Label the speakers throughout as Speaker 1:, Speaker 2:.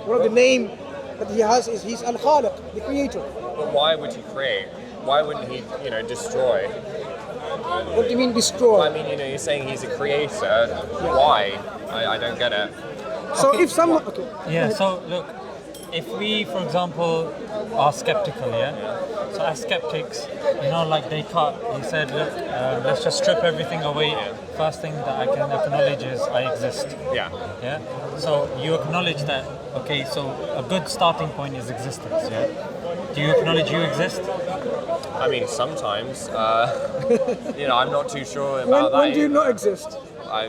Speaker 1: One of the name that he has is he's Al-Khaliq, the creator.
Speaker 2: But why would he create? Why wouldn't he, destroy?
Speaker 1: What do you mean destroy?
Speaker 2: I mean, you're saying he's a creator. Why? I don't get it.
Speaker 1: So if someone... Okay.
Speaker 3: Yeah, so look, if we, for example, are skeptical, so as skeptics, like Descartes, he said, look, let's just strip everything away. First thing that I can acknowledge is I exist.
Speaker 2: Yeah.
Speaker 3: Yeah. So you acknowledge that. Okay. So a good starting point is existence. Yeah. Do you acknowledge you exist?
Speaker 2: I mean, sometimes. I'm not too sure about that.
Speaker 1: When do you not exist?
Speaker 2: I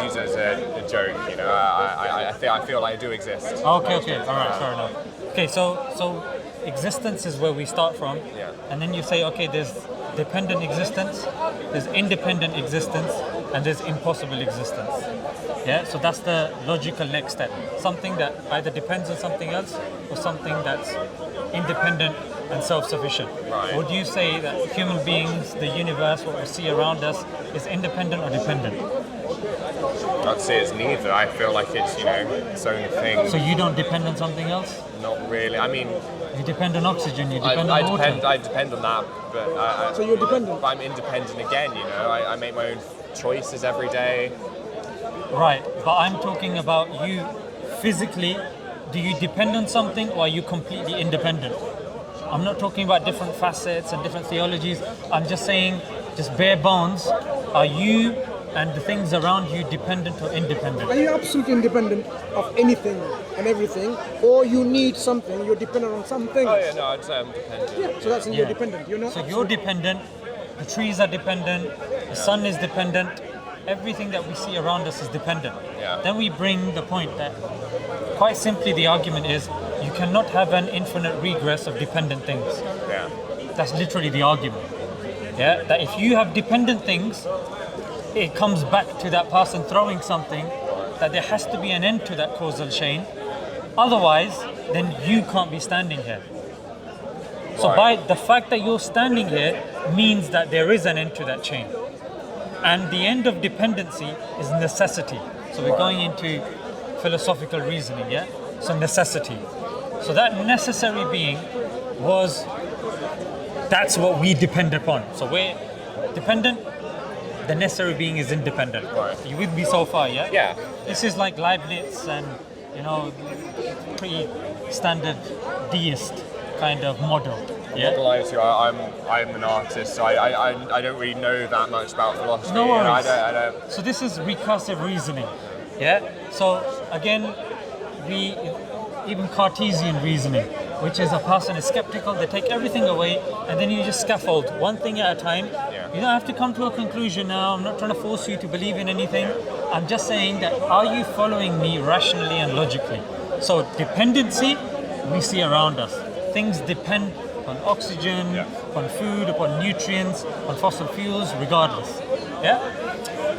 Speaker 2: use it as a joke. I feel like I do exist.
Speaker 3: Okay. All right. Fair enough. Okay. So existence is where we start from.
Speaker 2: Yeah.
Speaker 3: And then you say, okay, there's dependent existence, there's independent existence, and there's impossible existence. Yeah, so that's the logical next step. Something that either depends on something else or something that's independent and self-sufficient.
Speaker 2: Right.
Speaker 3: Would you say that human beings, the universe, what we see around us, is independent or dependent?
Speaker 2: I'd say it's neither. I feel like it's, its own thing.
Speaker 3: So you don't depend on something else?
Speaker 2: Not really. I mean...
Speaker 3: You depend on oxygen, you depend on water.
Speaker 2: I depend on that, but...
Speaker 1: So you're dependent?
Speaker 2: But I'm independent again, I make my own choices every day.
Speaker 3: Right, but I'm talking about you physically. Do you depend on something or are you completely independent? I'm not talking about different facets and different theologies. I'm just saying, just bare bones, are you and the things around you dependent or independent?
Speaker 1: Are you absolutely independent of anything and everything, or you need something, you're dependent on something?
Speaker 2: Oh yeah, no, I'd say I'm dependent.
Speaker 1: Yeah, so that's when you're dependent, you're not.
Speaker 3: So you're dependent, the trees are dependent, the sun is dependent, everything that we see around us is dependent.
Speaker 2: Yeah.
Speaker 3: Then we bring the point that, quite simply, the argument is, you cannot have an infinite regress of dependent things.
Speaker 2: Yeah.
Speaker 3: That's literally the argument. Yeah, that if you have dependent things, it comes back to that person throwing something, that there has to be an end to that causal chain. Otherwise, then you can't be standing here. So by the fact that you're standing here means that there is an end to that chain. And the end of dependency is necessity. So we're going into philosophical reasoning, yeah? So necessity. So that necessary being that's what we depend upon. So we're dependent, the necessary being is independent.
Speaker 2: Right.
Speaker 3: You with me so far, yeah?
Speaker 2: Yeah.
Speaker 3: This is like Leibniz and, pretty standard deist kind of model. Yeah.
Speaker 2: I'm not gonna lie to you, I'm an artist, so I don't really know that much about philosophy.
Speaker 3: No worries.
Speaker 2: I don't.
Speaker 3: So this is recursive reasoning. Yeah. So again, even Cartesian reasoning, which is a person is skeptical, they take everything away, and then you just scaffold one thing at a time.
Speaker 2: Yeah.
Speaker 3: You don't have to come to a conclusion now. I'm not trying to force you to believe in anything. I'm just saying that, are you following me rationally and logically? So dependency, we see around us. Things depend on oxygen, upon food, upon nutrients, on fossil fuels, regardless. Yeah?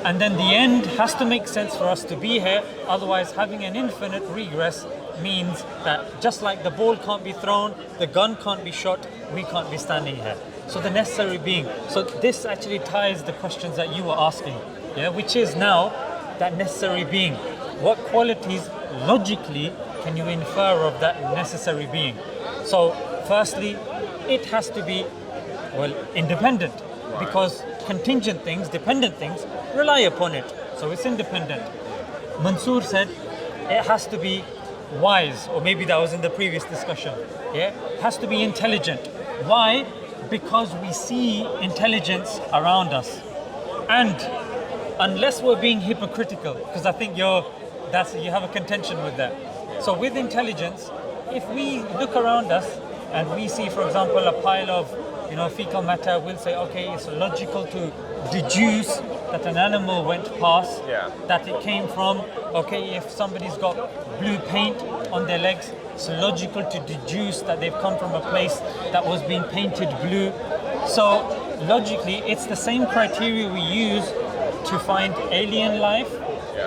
Speaker 3: And then the end has to make sense for us to be here. Otherwise, having an infinite regress means that just like the ball can't be thrown, the gun can't be shot, we can't be standing here. So the necessary being. So this actually ties the questions that you were asking, which is now that necessary being. What qualities logically can you infer of that necessary being? So firstly, it has to be, independent, because contingent things, dependent things, rely upon it. So it's independent. Mansour said it has to be wise, or maybe that was in the previous discussion. It has to be intelligent. Why? Because we see intelligence around us. And unless we're being hypocritical, because I think you have a contention with that. So with intelligence, if we look around us and we see, for example, a pile of fecal matter, we'll say, okay, it's logical to deduce that an animal went past, that it came from, okay, if somebody's got blue paint on their legs, it's logical to deduce that they've come from a place that was being painted blue. So logically, it's the same criteria we use to find alien life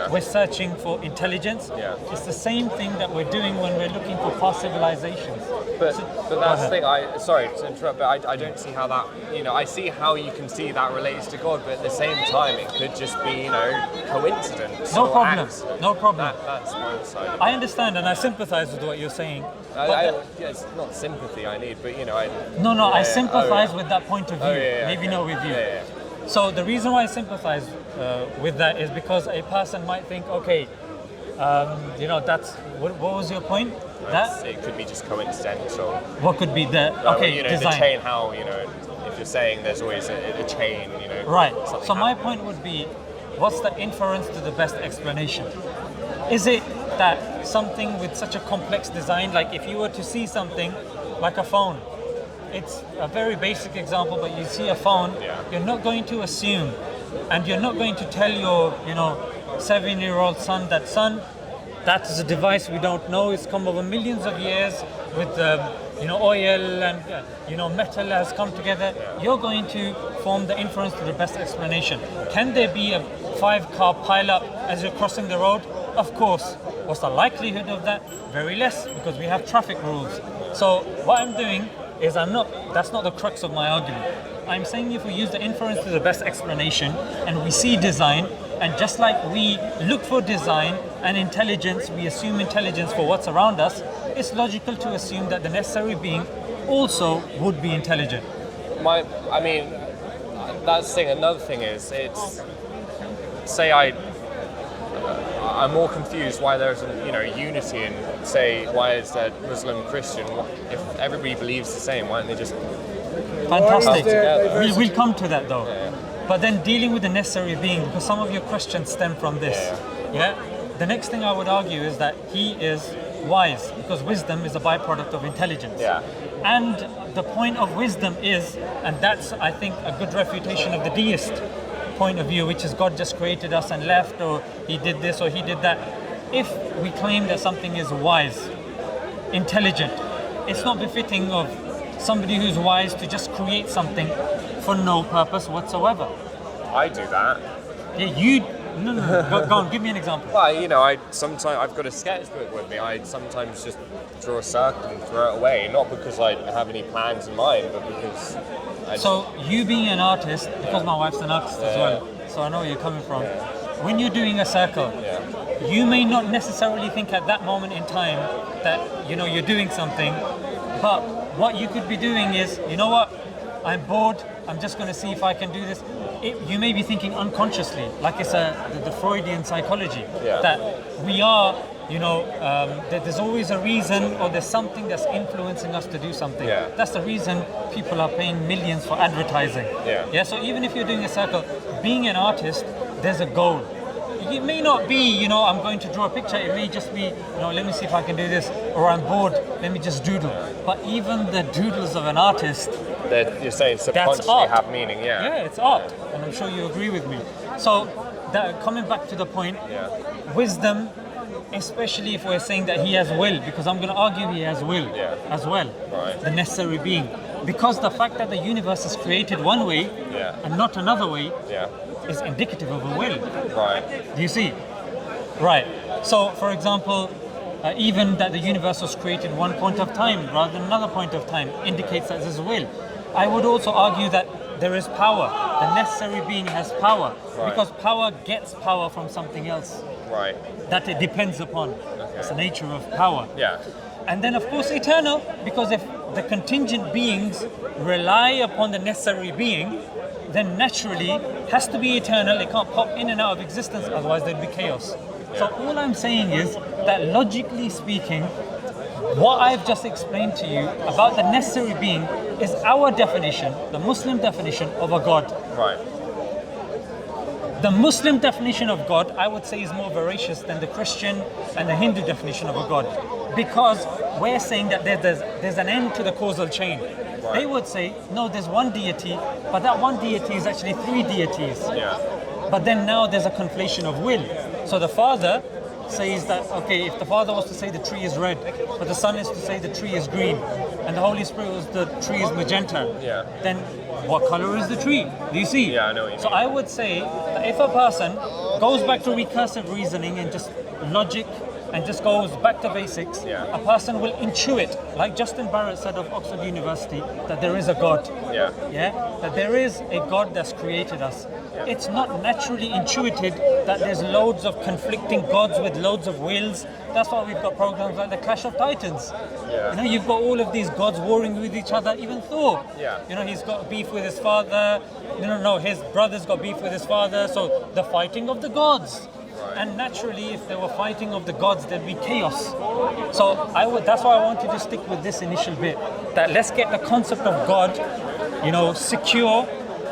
Speaker 3: we're searching for intelligence.
Speaker 2: Yeah.
Speaker 3: It's the same thing that we're doing when we're looking for past civilizations.
Speaker 2: But that's the
Speaker 3: ahead.
Speaker 2: thing. Sorry to interrupt, but I don't see how that. I see how you can see that relates to God, but at the same time, it could just be coincidence.
Speaker 3: No
Speaker 2: or
Speaker 3: problem.
Speaker 2: accident.
Speaker 3: No problem.
Speaker 2: That's my side.
Speaker 3: I understand and I sympathize with what you're saying.
Speaker 2: It's not sympathy I need, but
Speaker 3: I sympathize with that point of view. Maybe
Speaker 2: okay.
Speaker 3: not with you.
Speaker 2: Yeah.
Speaker 3: So the reason why I sympathize with that is because a person might think, okay, that's what was your point?
Speaker 2: It could be just coincidental.
Speaker 3: What could be the design?
Speaker 2: The chain. How if you're saying there's always a chain,
Speaker 3: Right. So my
Speaker 2: happens.
Speaker 3: point would be, what's the inference to the best explanation? Is it that something with such a complex design, like if you were to see something like a phone, it's a very basic example, but you see a phone, you're not going to assume, and you're not going to tell your 7-year-old son, that is a device we don't know. It's come over millions of years with oil and metal has come together. You're going to form the inference to the best explanation. Can there be a 5-car pileup as you're crossing the road? Of course. What's the likelihood of that? Very less, because we have traffic rules. So what I'm doing is that's not the crux of my argument. I'm saying if we use the inference to the best explanation and we see design, and just like we look for design and intelligence, we assume intelligence for what's around us, it's logical to assume that the necessary being also would be intelligent.
Speaker 2: That's the thing. Another thing is, I'm more confused why there's unity in, say, why is there Muslim, Christian? If everybody believes the same, why don't they just
Speaker 3: Fantastic.
Speaker 2: together?
Speaker 3: We'll come to that though. But then dealing with the necessary being, because some of your questions stem from this. The next thing I would argue is that he is wise, because wisdom is a byproduct of intelligence. And the point of wisdom is, and that's I think a good refutation of the deist point of view, which is God just created us and left, or he did this or he did that. If we claim that something is wise, intelligent, it's not befitting of somebody who's wise to just create something for no purpose whatsoever.
Speaker 2: I do that.
Speaker 3: No. Go on, give me an example.
Speaker 2: Well, sometimes I've got a sketchbook with me. I sometimes just draw a circle and throw it away, not because I have any plans in mind, but because.
Speaker 3: So you being an artist, because my wife's an artist as well, so I know where you're coming from. When you're doing a circle, you may not necessarily think at that moment in time that you're doing something, but what you could be doing is, I'm bored, I'm just going to see if I can do this. You may be thinking unconsciously, like it's the Freudian psychology, that we are, that there's always a reason, or there's something that's influencing us to do something. That's the reason people are paying millions for advertising. So even if you're doing a circle, being an artist, there's a goal. It may not be, I'm going to draw a picture. It may just be, let me see if I can do this, or I'm bored, let me just doodle. But even the doodles of an artist,
Speaker 2: you're saying subconsciously have meaning,
Speaker 3: Yeah, it's art, and I'm sure you agree with me. So, coming back to the point, wisdom, especially if we're saying that he has will, because I'm going to argue he has will as well, the necessary being. Because the fact that the universe is created one way and not another way is indicative of a will. Do you see? Right. So, for example, even that the universe was created one point of time rather than another point of time indicates that there's a will. I would also argue that there is power. The necessary being has power, because power gets power from something else that it depends upon. It's the nature of power. And then, of course, eternal, because if the contingent beings rely upon the necessary being, then naturally has to be eternal. It can't pop in and out of existence, otherwise there'd be chaos. So all I'm saying is that logically speaking, what I've just explained to you about the necessary being is our definition, the Muslim definition of a God. The Muslim definition of God, I would say, is more veracious than the Christian and the Hindu definition of a God, because we're saying that there's an end to the causal chain. They would say, no, there's one deity, but that one deity is actually 3 deities. But then now there's a conflation of will. So the Father says that, okay, if the Father was to say the tree is red, but the Son is to say the tree is green, and the Holy Spirit was the tree is magenta, then what color is the tree? Do you see?
Speaker 2: Yeah, I know what you
Speaker 3: So
Speaker 2: mean.
Speaker 3: I would say that if a person goes back to recursive reasoning and just logic and just goes back to basics, a person will intuit, like Justin Barrett said of Oxford University, that there is a God. That there is a God that's created us. It's not naturally intuited that there's loads of conflicting gods with loads of wills. That's why we've got programs like the Clash of Titans. You know, you've got all of these gods warring with each other. Even Thor, you know, he's got beef with his father. No, his brother's got beef with his father. So the fighting of the gods. And naturally, if there were fighting of the gods, there'd be chaos. So that's why I wanted to stick with this initial bit. That let's get the concept of God, you know, secure,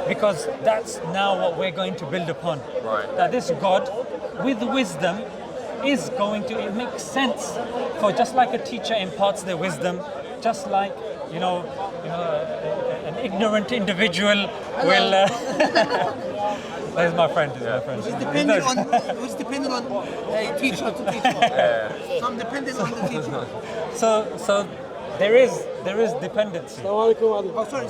Speaker 3: because that's now what we're going to build upon. That this God, with wisdom, is going to, it makes sense for, just like a teacher imparts their wisdom, just like, you know, an ignorant individual will. There's my friend.
Speaker 4: It's dependent on a teacher to teach one. So I'm dependent on the teacher.
Speaker 3: So there is dependency.
Speaker 4: Oh, sorry.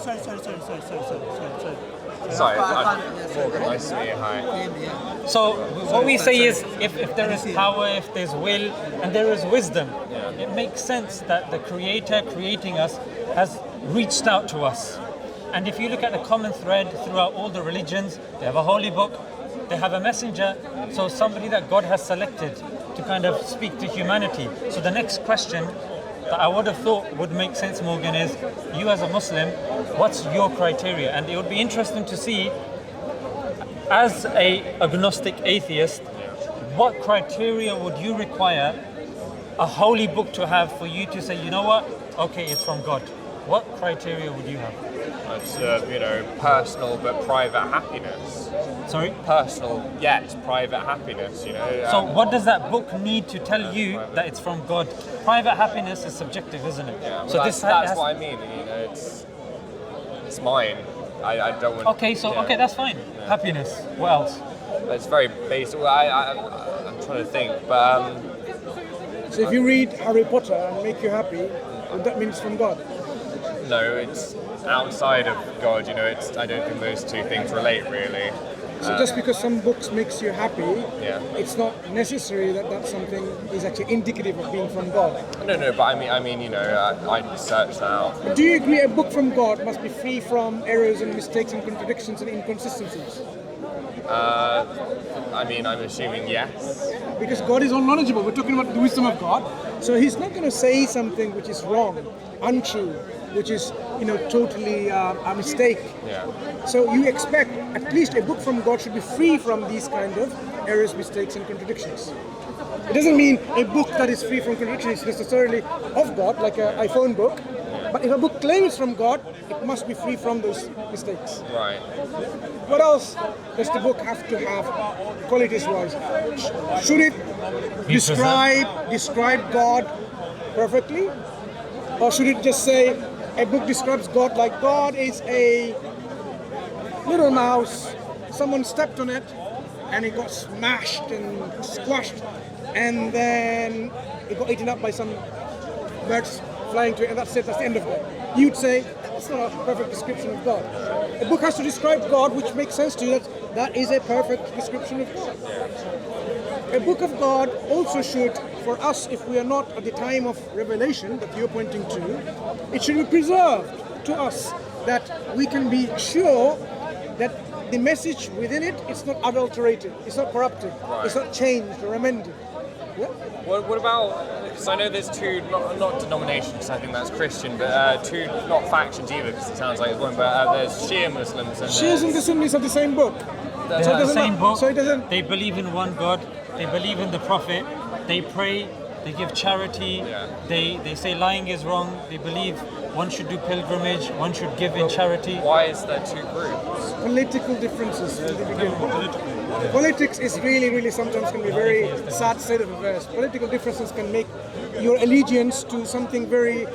Speaker 2: Sorry,
Speaker 4: Yes,
Speaker 2: Morgan, nice to meet you. Hi.
Speaker 4: Yeah.
Speaker 3: So what we say is, if there is power, if there's will, and there is wisdom, it makes sense that the Creator creating us has reached out to us. And if you look at the common thread throughout all the religions, they have a holy book, they have a messenger, so somebody that God has selected to kind of speak to humanity. So the next question that I would have thought would make sense, Morgan, is you as a Muslim, what's your criteria? And it would be interesting to see, as a agnostic atheist, what criteria would you require a holy book to have for you to say, you know what, okay, it's from God? What criteria would you have?
Speaker 2: It's you know, personal but private happiness.
Speaker 3: Sorry?
Speaker 2: Personal yet private happiness. You know.
Speaker 3: So what does that book need to tell you that it's from God? Private happiness is subjective, isn't it?
Speaker 2: Yeah,
Speaker 3: So
Speaker 2: that's what I mean. You know, it's mine. I don't want.
Speaker 3: Okay, so okay, that's fine. Happiness. What else?
Speaker 2: It's very basic. I'm trying to think, but
Speaker 1: So if you read Harry Potter and make you happy, would that mean it's from God?
Speaker 2: no, it's outside of God. You know, I don't think those two things relate really.
Speaker 1: So just because some books makes you happy,
Speaker 2: Yeah.
Speaker 1: it's not necessary that something is actually indicative of being from God.
Speaker 2: No, but I mean, you know, I searched that out.
Speaker 1: But do you agree a book from God must be free from errors and mistakes and contradictions and inconsistencies?
Speaker 2: I mean, I'm assuming yes.
Speaker 1: Because God is all knowledgeable. We're talking about the wisdom of God. So He's not going to say something which is wrong, untrue, which is, you know, totally a mistake.
Speaker 2: Yeah.
Speaker 1: So you expect at least a book from God should be free from these kind of errors, mistakes, and contradictions. It doesn't mean a book that is free from contradictions is necessarily of God, like an iPhone book. But if a book claims from God, it must be free from those mistakes.
Speaker 2: Right.
Speaker 1: What else does the book have to have qualities-wise? Should it describe God perfectly? Or should it just say a book describes God like God is a little mouse, someone stepped on it and it got smashed and squashed and then it got eaten up by some birds flying to it and that's it, that's the end of it. You'd say, that's not a perfect description of God. A book has to describe God which makes sense to you, that is a perfect description of God. A book of God also should, for us, if we are not at the time of revelation that you're pointing to, it should be preserved to us that we can be sure that the message within it is not adulterated, it's not corrupted, it's not changed or amended. Yeah?
Speaker 2: What about, because I know there's two, not denominations, I think that's Christian, but two, not factions either, because it sounds like it's one, but there's Shia Muslims and
Speaker 1: Shias and the Sunnis have the same book.
Speaker 3: They have the same book.
Speaker 1: So it doesn't.
Speaker 3: They believe in one God. They believe in the Prophet. They pray. They give charity. They say lying is wrong. They believe one should do pilgrimage. One should give in charity.
Speaker 2: why is there two groups?
Speaker 1: Political differences from the beginning. Politics is really sometimes can be very sad state of affairs. Political differences can make your allegiance to something very,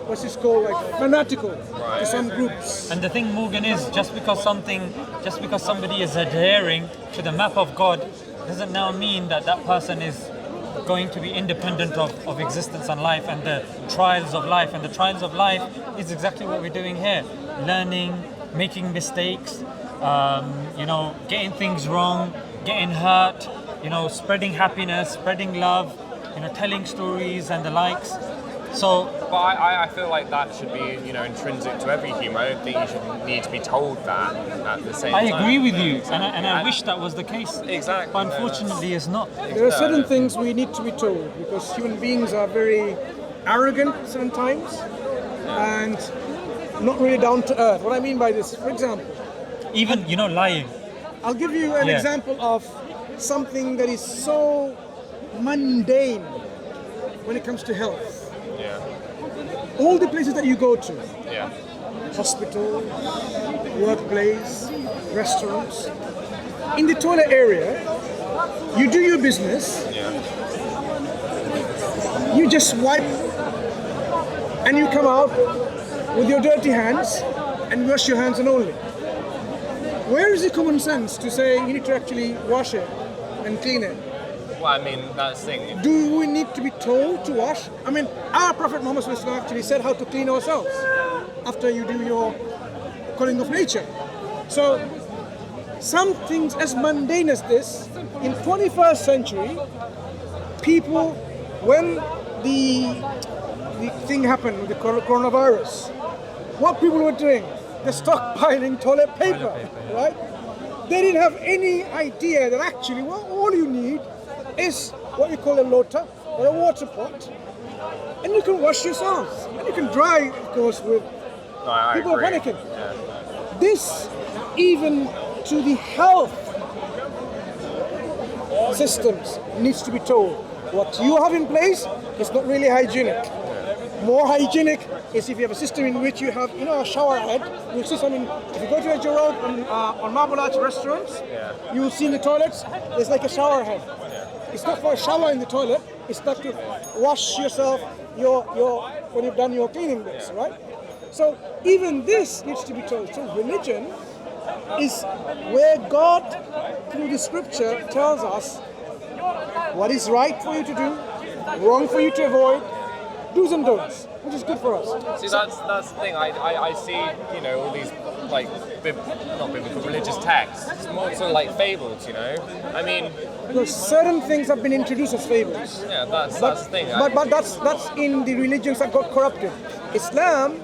Speaker 1: what's this called, like fanatical to some groups.
Speaker 3: And the thing, Morgan, is just because somebody is adhering to the map of God doesn't now mean that that person is going to be independent of existence and life and the trials of life. And the trials of life is exactly what we're doing here. Learning, making mistakes, getting things wrong, getting hurt, spreading happiness, spreading love, telling stories and the likes. So,
Speaker 2: but I feel like that should be, intrinsic to every human. I don't think you should need to be told that at the same time.
Speaker 3: I agree with you, and I wish that was the case.
Speaker 2: Exactly.
Speaker 3: But unfortunately, it's not.
Speaker 1: There are certain things we need to be told because human beings are very arrogant sometimes and not really down to earth. What I mean by this, for example,
Speaker 3: Even, lying.
Speaker 1: I'll give you an example of something that is so mundane when it comes to health.
Speaker 2: Yeah.
Speaker 1: All the places that you go to,
Speaker 2: Yeah.
Speaker 1: hospital, workplace, restaurants, in the toilet area, you do your business,
Speaker 2: Yeah.
Speaker 1: you just wipe and you come out with your dirty hands and wash your hands and only. Where is the common sense to say you need to actually wash it and clean it?
Speaker 2: Well, I mean, that's the thing.
Speaker 1: Do we need to be told to wash? I mean, our Prophet Muhammad SAW actually said how to clean ourselves after you do your calling of nature. So, some things as mundane as this, in 21st century, people, when the thing happened with the coronavirus, what people were doing, they're stockpiling toilet paper, right? They didn't have any idea that actually, well, all you need is what we call a lota or a water pot, and you can wash yourselves, and you can dry, of course, with people
Speaker 2: agree.
Speaker 1: panicking.
Speaker 2: Yeah.
Speaker 1: This, even to the health systems, needs to be told. What you have in place is not really hygienic. More hygienic is if you have a system in which you have, a shower head. You'll see some if you go to a Jarod on Marble Arch restaurants, you'll see in the toilets, there's like a shower head. It's not for a shower in the toilet, it's not to wash yourself when you've done your cleaning bits, right? So even this needs to be told. So religion is where God, through the scripture, tells us what is right for you to do, wrong for you to avoid, do's and don'ts, which is good for us.
Speaker 2: See, that's the thing. I see, all these like not biblical religious texts. It's more sort of like fables, I mean,
Speaker 1: Because certain things have been introduced as fables.
Speaker 2: yeah, that's the thing.
Speaker 1: But that's in the religions that got corrupted. Islam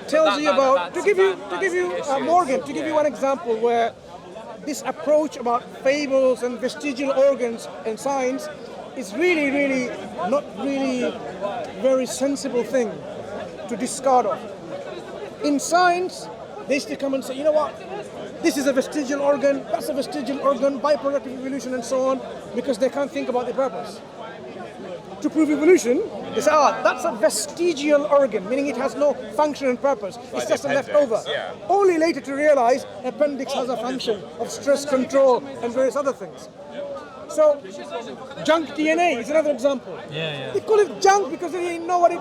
Speaker 1: tells you about to give you Morgan, to give you one example where this approach about fables and vestigial organs and science is really not really very sensible thing to discard of. In science, they used to come and say, you know what, this is a vestigial organ, that's a vestigial organ, byproduct of evolution and so on, because they can't think about the purpose. To prove evolution, they say, that's a vestigial organ, meaning it has no function and purpose. It's just a leftover.
Speaker 2: Yeah.
Speaker 1: Only later to realize appendix has a function of stress control and various other things. So, junk DNA is another example. They call it junk because they didn't know what it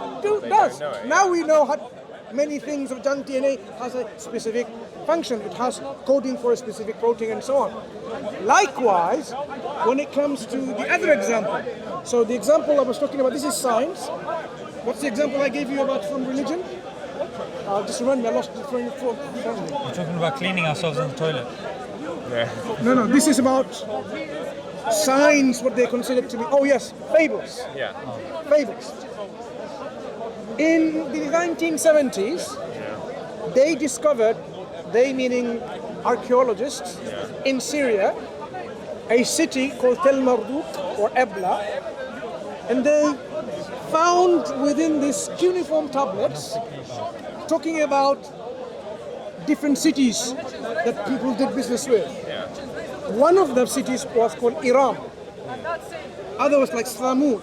Speaker 1: does.
Speaker 2: know it,
Speaker 1: Now we know how many things of junk DNA has a specific function. It has coding for a specific protein and so on. Likewise, when it comes to the other example, so the example I was talking about, this is science. What's the example I gave you about from religion? Just remind me, I lost the train of thought.
Speaker 3: We're talking about cleaning ourselves in the toilet.
Speaker 1: No, this is about science, what they consider to be, fables.
Speaker 2: Yeah.
Speaker 1: Fables. In the 1970s, they discovered, they meaning archaeologists, in Syria, a city called Tel Marduk or Ebla, and they found within these cuneiform tablets talking about different cities that people did business with. One of the cities was called Iram. Other was like Thamud.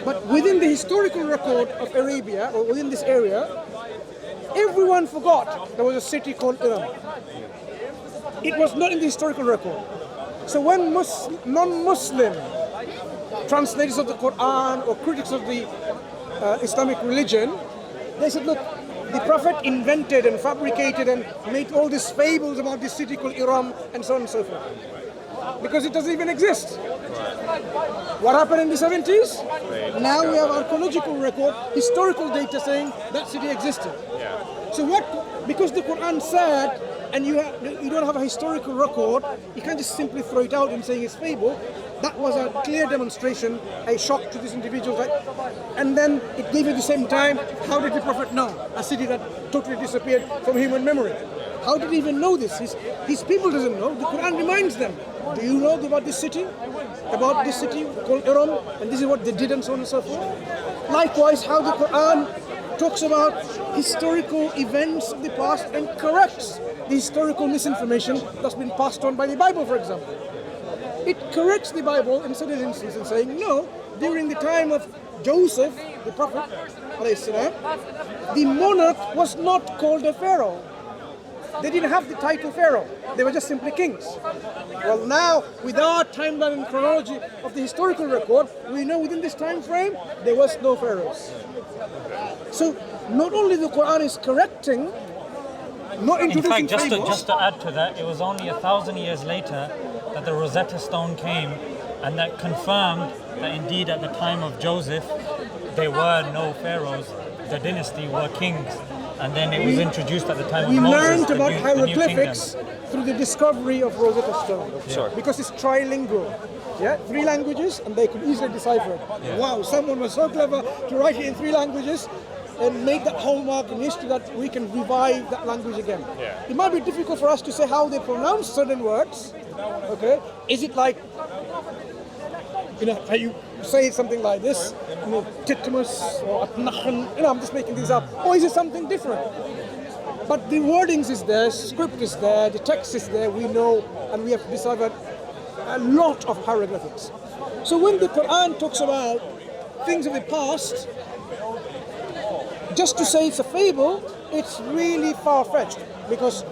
Speaker 1: But within the historical record of Arabia, or within this area, everyone forgot there was a city called Iram. It was not in the historical record. So when non-Muslim translators of the Quran or critics of the Islamic religion, they said, look, the Prophet invented and fabricated and made all these fables about this city called Iram and so on and so forth. because it doesn't even exist. What happened in the 70s? Now we have archaeological record, historical data saying that city existed. So what? Because the Quran said, and you don't have a historical record, you can't just simply throw it out and saying it's fable. That was a clear demonstration, a shock to these individuals. Right? And then it gave at the same time, how did the Prophet know? A city that totally disappeared from human memory. How did he even know this? His people doesn't know. The Quran reminds them. Do you know about this city? About this city called Iram? And this is what they did and so on and so forth. Likewise, how the Quran talks about historical events of the past and corrects the historical misinformation that's been passed on by the Bible, for example. It corrects the Bible in certain instances, saying, no, during the time of Joseph, the Prophet, the monarch was not called a pharaoh. They didn't have the title pharaoh. They were just simply kings. Well, now, with our timeline and chronology of the historical record, we know within this time frame, there was no pharaohs. So, not only the Quran is correcting, not introducing fables.
Speaker 3: Just to add to that, it was only 1,000 years later that the Rosetta Stone came, and that confirmed that indeed at the time of Joseph, there were no pharaohs. The dynasty were kings. And then it was introduced at the time of Moses.
Speaker 1: We learned about hieroglyphics through the discovery of Rosetta Stone.
Speaker 2: Sure.
Speaker 1: Because it's trilingual. Yeah, 3 languages, and they could easily decipher it.
Speaker 2: Yeah.
Speaker 1: Wow, someone was so clever to write it in 3 languages and make that hallmark in history that we can revive that language again.
Speaker 2: Yeah.
Speaker 1: It might be difficult for us to say how they pronounce certain words. Okay, is it like, how you say something like this, Titimus or Atnachan, I'm just making things up, or is it something different? But the wordings is there, script is there, the text is there, we know, and we have deciphered a lot of hieroglyphics. So when the Quran talks about things of the past, just to say it's a fable, it's really far-fetched, because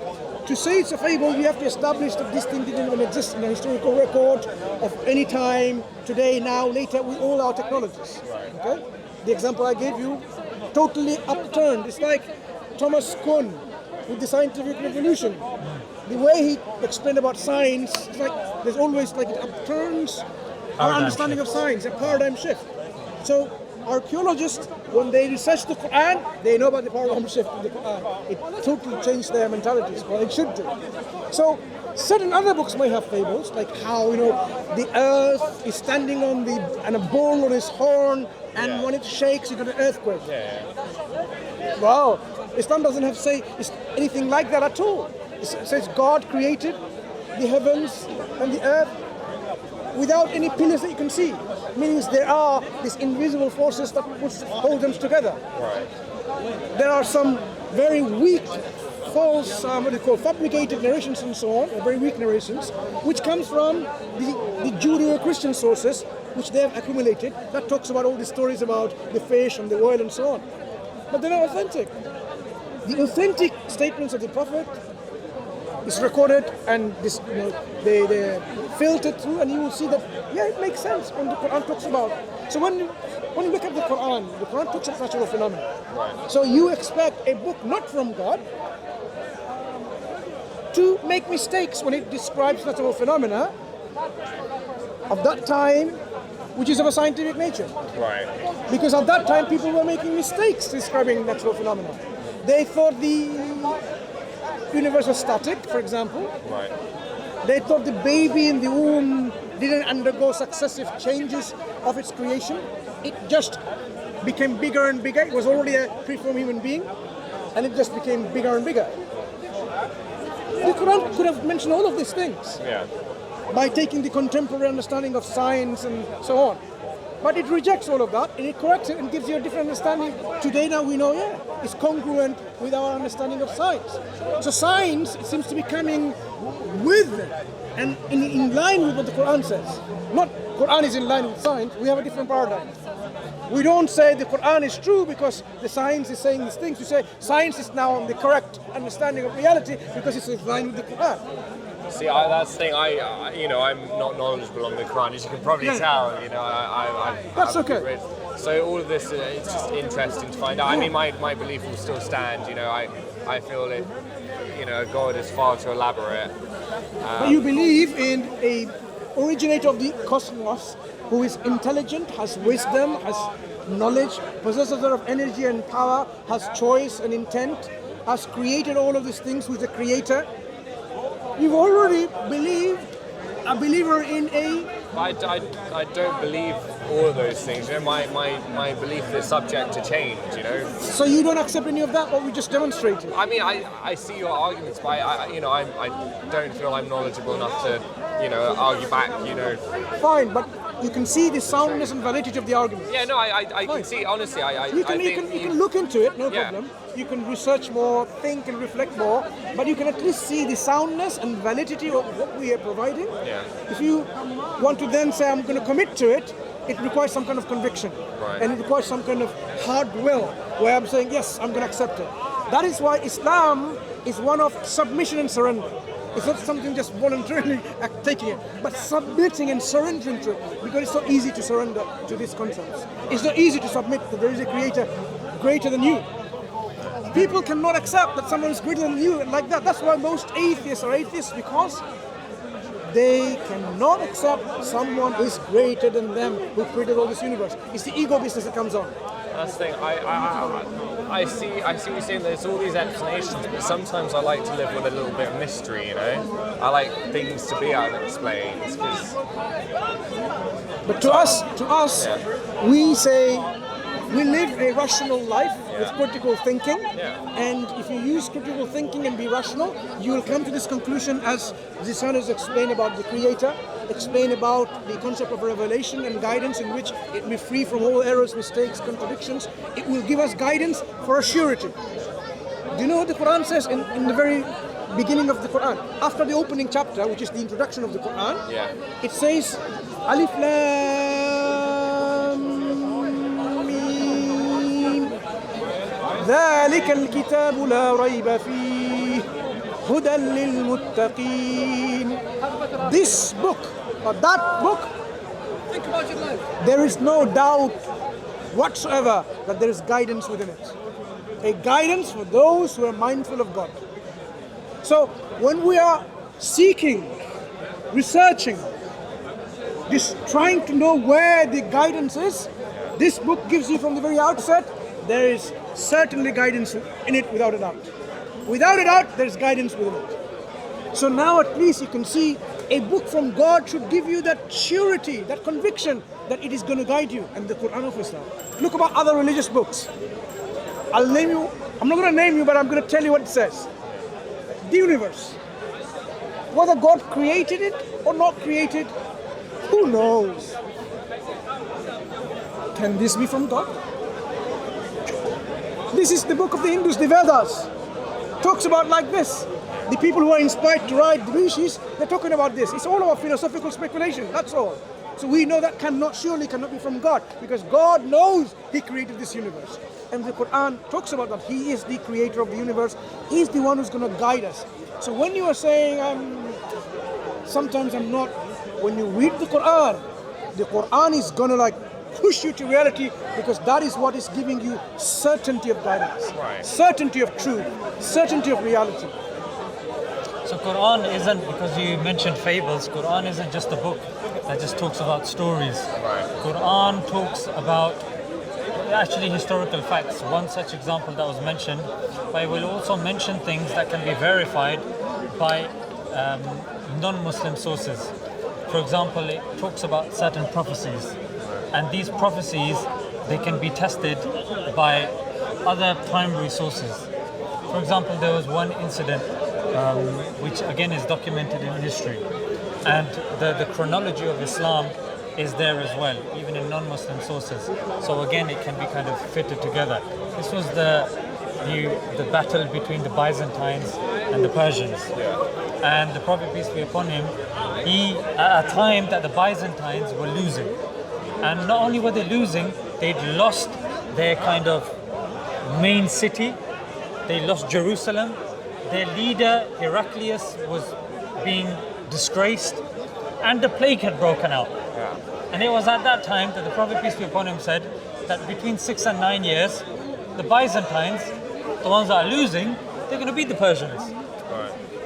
Speaker 1: to say it's a fable, you have to establish that this thing didn't even exist in a historical record of any time, today, now, later, with all our technologies. Okay? The example I gave you, totally upturned. It's like Thomas Kuhn with the scientific revolution. The way he explained about science, it's like there's always like it upturns our understanding of science, a paradigm shift. So archaeologists, when they research the Quran, they know about the paradigm shift in the Quran. It totally changed their mentalities, well, it should do. So certain other books may have fables, like how the earth is standing on and a bull on his horn, and when it shakes, you get an earthquake. Wow, Islam doesn't have to say anything like that at all. It says God created the heavens and the earth without any pillars that you can see. Means there are these invisible forces that hold them together. There are some very weak, false, fabricated narrations and so on, or very weak narrations, which comes from the Judeo-Christian sources, which they have accumulated, that talks about all the stories about the fish and the whale and so on. But they're not authentic. The authentic statements of the Prophet is recorded, and this, they filter through, and you will see that it makes sense when the Quran talks about. So when you look at the Quran talks about natural phenomena. So you expect a book not from God to make mistakes when it describes natural phenomena of that time, which is of a scientific nature. Because at that time people were making mistakes describing natural phenomena. They thought the universe was static, for example. They thought the baby in the womb didn't undergo successive changes of its creation. It just became bigger and bigger. It was already a preformed human being, and it just became bigger and bigger. The Quran could have mentioned all of these things by taking the contemporary understanding of science and so on. But it rejects all of that, and it corrects it and gives you a different understanding. Today now we know, it's congruent with our understanding of science. So science, it seems to be coming with and in line with what the Quran says. Not Quran is in line with science, we have a different paradigm. We don't say the Quran is true because the science is saying these things. We say science is now on the correct understanding of reality because it's in line with the Quran.
Speaker 2: See, that's the thing. I'm not knowledgeable on the Quran, as you can probably tell.
Speaker 1: That's okay.
Speaker 2: So all of this, it's just interesting to find out. I mean, my belief will still stand. I feel it. God is far too elaborate.
Speaker 1: But you believe in a originator of the cosmos who is intelligent, has wisdom, has knowledge, possesses of energy and power, has choice and intent, has created all of these things, who is the creator. You've already believed a believer in a...
Speaker 2: I don't believe all of those things. You know, my belief is subject to change, you know.
Speaker 1: So you don't accept any of that, what we just demonstrated?
Speaker 2: I mean, I see your arguments, but I don't feel I'm knowledgeable enough to, you know, argue back, you know.
Speaker 1: Fine, but you can see the soundness and validity of the argument.
Speaker 2: Yeah, no, I can see, honestly,
Speaker 1: You can look into it, no
Speaker 2: Yeah.
Speaker 1: problem. You can research more, think and reflect more, but you can at least see the soundness and validity of what we are providing.
Speaker 2: Yeah.
Speaker 1: If you want to then say, I'm going to commit to it, it requires some kind of conviction.
Speaker 2: Right.
Speaker 1: And it requires some kind of hard will, where I'm saying, yes, I'm going to accept it. That is why Islam is one of submission and surrender. It's not something just voluntarily taking it, but submitting and surrendering to it, because it's so easy to surrender to these concepts. It's not easy to submit that there is a creator greater than you. People cannot accept that someone is greater than you like that. That's why most atheists are atheists, because they cannot accept someone is greater than them who created all this universe. It's the ego business that comes on.
Speaker 2: That's the thing. I see what you're saying. There's all these explanations, but sometimes I like to live with a little bit of mystery. You know, I like things to be unexplained.
Speaker 1: But to us,
Speaker 2: Yeah.
Speaker 1: we say we live a rational life with
Speaker 2: Yeah.
Speaker 1: critical thinking.
Speaker 2: Yeah.
Speaker 1: And if you use critical thinking and be rational, you will come to this conclusion, as Zisan has explained about the Creator, explain about the concept of revelation and guidance, in which it will be free from all errors, mistakes, contradictions. It will give us guidance for a surety. Do you know what the Quran says in the very beginning of the Quran? After the opening chapter, which is the introduction of the Quran,
Speaker 2: Yeah.
Speaker 1: it says, Alif Lam Mim ذلك الكتاب لا ريب فيه هدى للمتقين. This book, or that book,
Speaker 4: Think about your life.
Speaker 1: there is no doubt whatsoever that there is guidance within it. A guidance for those who are mindful of God. So when we are seeking, researching, just trying to know where the guidance is, this book gives you from the very outset, there is certainly guidance in it without a doubt. Without a doubt, there is guidance within it. So now at least you can see a book from God should give you that surety, that conviction that it is going to guide you, and the Quran offers that. Look about other religious books. I'll name you, I'm not going to name you, but I'm going to tell you what it says. The universe. Whether God created it or not created, who knows? Can this be from God? This is the book of the Hindus, the Vedas. Talks about like this. The people who are inspired to write the rishis, they're talking about this. It's all about philosophical speculation, that's all. So we know that cannot be from God, because God knows He created this universe. And the Quran talks about that. He is the creator of the universe. He's the one who's going to guide us. So when you are saying, sometimes I'm not, when you read the Quran is going to like push you to reality, because that is what is giving you certainty of guidance,
Speaker 2: Right.
Speaker 1: certainty of truth, certainty of reality.
Speaker 3: So Quran isn't, because you mentioned fables, Quran isn't just a book that just talks about stories.
Speaker 2: Right.
Speaker 3: Quran talks about actually historical facts. One such example that was mentioned, but it will also mention things that can be verified by non-Muslim sources. For example, it talks about certain prophecies, and these prophecies, they can be tested by other primary sources. For example, there was one incident which again is documented in history, and the chronology of Islam is there as well, even in non-Muslim sources. So again, it can be kind of fitted together. This was the battle between the Byzantines and the Persians. And the Prophet, peace be upon him, he, at a time that the Byzantines were losing. And not only were they losing, they'd lost their kind of main city. They lost Jerusalem. Their leader, Heraclius, was being disgraced. And the plague had broken out. And it was at that time that the Prophet, peace be upon him, said that between 6 and 9 years, the Byzantines, the ones that are losing, they're going to beat the Persians.